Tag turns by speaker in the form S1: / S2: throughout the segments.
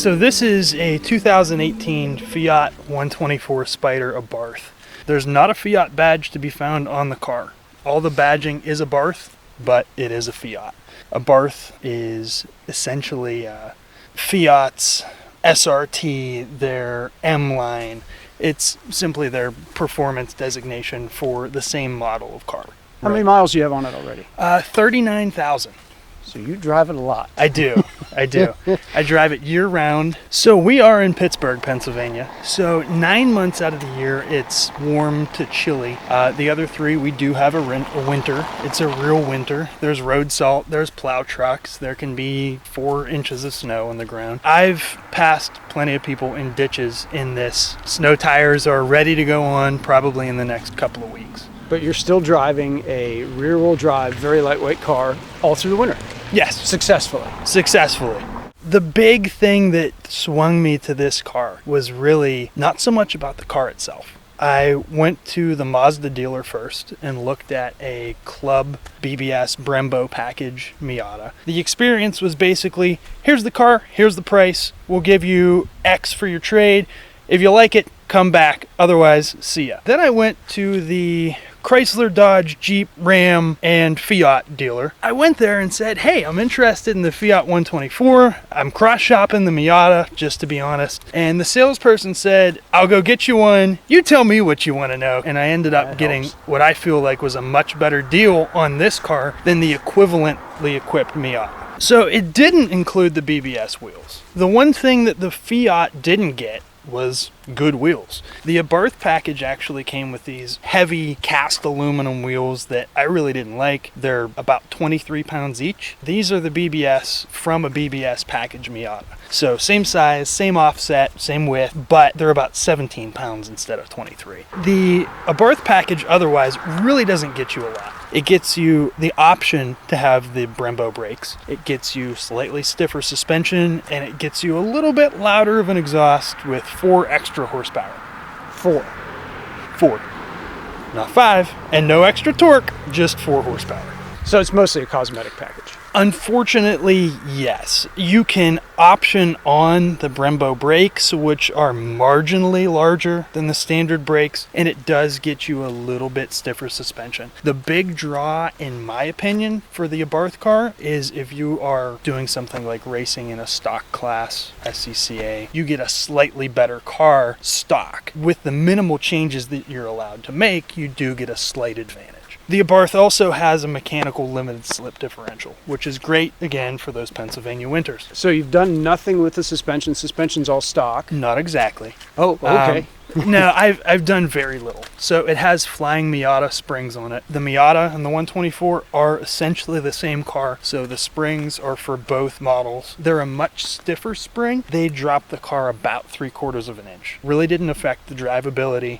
S1: So this is a 2018 Fiat 124 Spider Abarth. There's not a Fiat badge to be found on the car. All the badging is Abarth, but it is a Fiat. Abarth is essentially Fiat's SRT, their M-line. It's simply their performance designation for the same model of car.
S2: How many miles do you have on it already?
S1: 39,000.
S2: So you drive it a lot.
S1: I do. I drive it year round. So we are in Pittsburgh, Pennsylvania. So 9 months out of the year, it's warm to chilly. The other 3, we do have a winter. It's a real winter. There's road salt, there's plow trucks. There can be 4 inches of snow on the ground. I've passed plenty of people in ditches in this. Snow tires are ready to go on probably in the next couple of weeks.
S2: But you're still driving a rear-wheel drive, very lightweight car all through the winter.
S1: Yes.
S2: Successfully.
S1: The big thing that swung me to this car was really not so much about the car itself. I went to the Mazda dealer first and looked at a Club BBS Brembo package Miata. The experience was basically, here's the car, here's the price, we'll give you X for your trade. If you like it, come back. Otherwise, see ya. Then I went to the Chrysler, Dodge, Jeep, Ram, and Fiat dealer. I went there and said, hey, I'm interested in the Fiat 124. I'm cross-shopping the Miata, just to be honest. And the salesperson said, I'll go get you one. You tell me what you want to know. And I ended up getting what I feel like was a much better deal on this car than the equivalently equipped Miata. So it didn't include the BBS wheels. The one thing that the Fiat didn't get was good wheels. The Abarth package actually came with these heavy cast aluminum wheels that I really didn't like. They're about 23 pounds each. These are the BBS from a BBS package Miata. So same size, same offset, same width, but they're about 17 pounds instead of 23. The Abarth package otherwise really doesn't get you a lot. It gets you the option to have the Brembo brakes. It gets you slightly stiffer suspension, and it gets you a little bit louder of an exhaust with 4 extra horsepower. 4. Not 5, and no extra torque, just 4 horsepower.
S2: So it's mostly a cosmetic package.
S1: Unfortunately, yes. You can option on the Brembo brakes, which are marginally larger than the standard brakes, and it does get you a little bit stiffer suspension. The big draw, in my opinion, for the Abarth car is if you are doing something like racing in a stock class, SCCA, you get a slightly better car stock. With the minimal changes that you're allowed to make, you do get a slight advantage. The Abarth also has a mechanical limited slip differential, which is great, again, for those Pennsylvania winters.
S2: So you've done nothing with the suspension. Suspension's all stock.
S1: Not exactly.
S2: Oh, okay.
S1: No, I've done very little. So it has flying Miata springs on it. The Miata and the 124 are essentially the same car, so the springs are for both models. They're a much stiffer spring. They drop the car about 3/4 of an inch. Really didn't affect the drivability.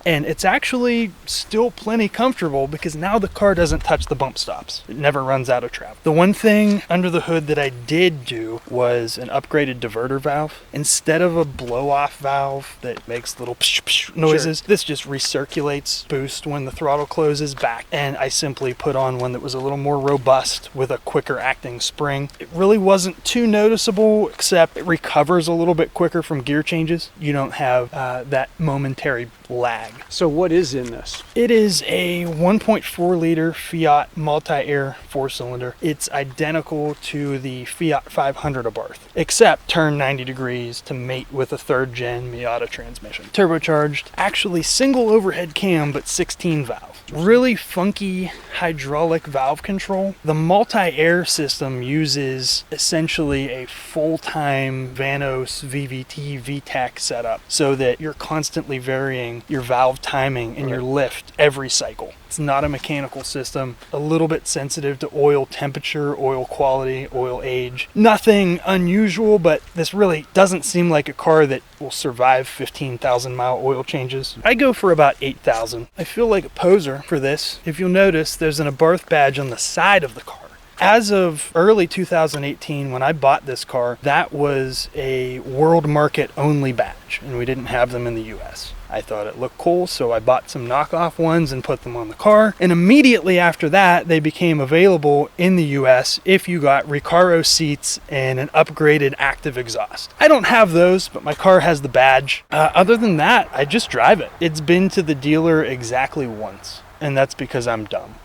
S1: And it's actually still plenty comfortable because now the car doesn't touch the bump stops. It never runs out of travel. The one thing under the hood that I did do was an upgraded diverter valve. Instead of a blow-off valve that makes little psh, psh noises, this just recirculates boost when the throttle closes back, and I simply put on one that was a little more robust with a quicker acting spring. It really wasn't too noticeable, except it recovers a little bit quicker from gear changes. You don't have that momentary lag.
S2: So what is in this?
S1: It is a 1.4 liter Fiat multi-air 4-cylinder. It's identical to the Fiat 500 Abarth, except turned 90 degrees to mate with a 3rd gen Miata transmission. Turbocharged, actually single overhead cam, but 16 valve. Really funky hydraulic valve control. The multi-air system uses essentially a full-time Vanos VVT VTEC setup so that you're constantly varying your valve timing and your lift every cycle. It's not a mechanical system, a little bit sensitive to oil temperature, oil quality, oil age. Nothing unusual, but this really doesn't seem like a car that will survive 15,000 mile oil changes. I go for about 8,000. I feel like a poser for this. If you'll notice, there's an Abarth badge on the side of the car. As of early 2018, when I bought this car, that was a world market only badge, and we didn't have them in the US. I thought it looked cool, so I bought some knockoff ones and put them on the car. And immediately after that, they became available in the US if you got Recaro seats and an upgraded active exhaust. I don't have those, but my car has the badge. Other than that, I just drive it. It's been to the dealer exactly once, and that's because I'm dumb.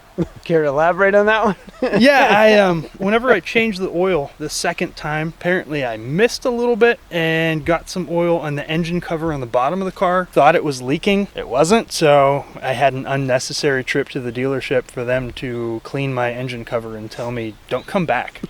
S2: Care to elaborate on that one?
S1: Yeah, whenever I changed the oil the second time, apparently I missed a little bit and got some oil on the engine cover on the bottom of the car. Thought it was leaking. It wasn't, so I had an unnecessary trip to the dealership for them to clean my engine cover and tell me, don't come back.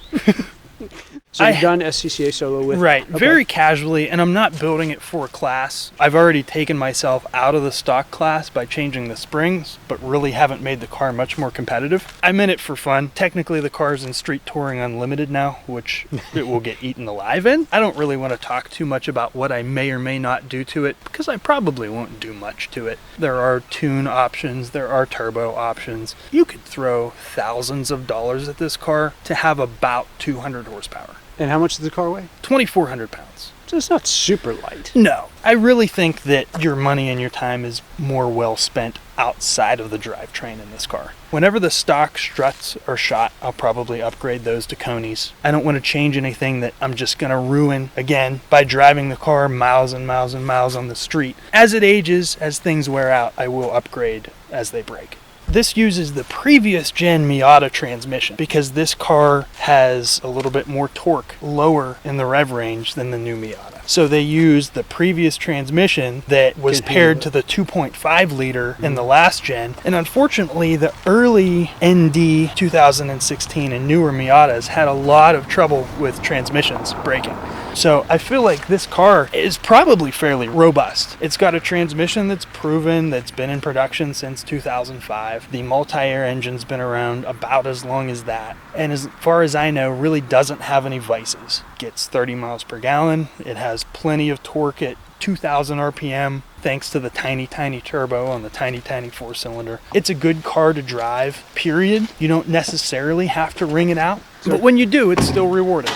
S2: So you've done SCCA solo with?
S1: Right,
S2: okay.
S1: Very casually, and I'm not building it for a class. I've already taken myself out of the stock class by changing the springs, but really haven't made the car much more competitive. I'm in it for fun. Technically, the car's in Street Touring Unlimited now, which it will get eaten alive in. I don't really want to talk too much about what I may or may not do to it, because I probably won't do much to it. There are tune options, there are turbo options. You could throw thousands of dollars at this car to have about 200 horsepower.
S2: And how much does the car weigh?
S1: 2,400 pounds.
S2: So it's not super light.
S1: No, I really think that your money and your time is more well spent outside of the drivetrain in this car. Whenever the stock struts are shot, I'll probably upgrade those to Coneys. I don't want to change anything that I'm just going to ruin again by driving the car miles and miles and miles on the street. As it ages, as things wear out, I will upgrade as they break. This uses the previous gen Miata transmission because this car has a little bit more torque lower in the rev range than the new Miata. So they used the previous transmission that was paired to the 2.5 liter in the last gen. And unfortunately, the early ND 2016 and newer Miatas had a lot of trouble with transmissions breaking. So I feel like this car is probably fairly robust. It's got a transmission that's proven, that's been in production since 2005. The multi-air engine's been around about as long as that. And as far as I know, really doesn't have any vices. Gets 30 miles per gallon. It has plenty of torque at 2,000 RPM, thanks to the tiny turbo on the tiny 4-cylinder. It's a good car to drive, period. You don't necessarily have to ring it out, but when you do, it's still rewarding.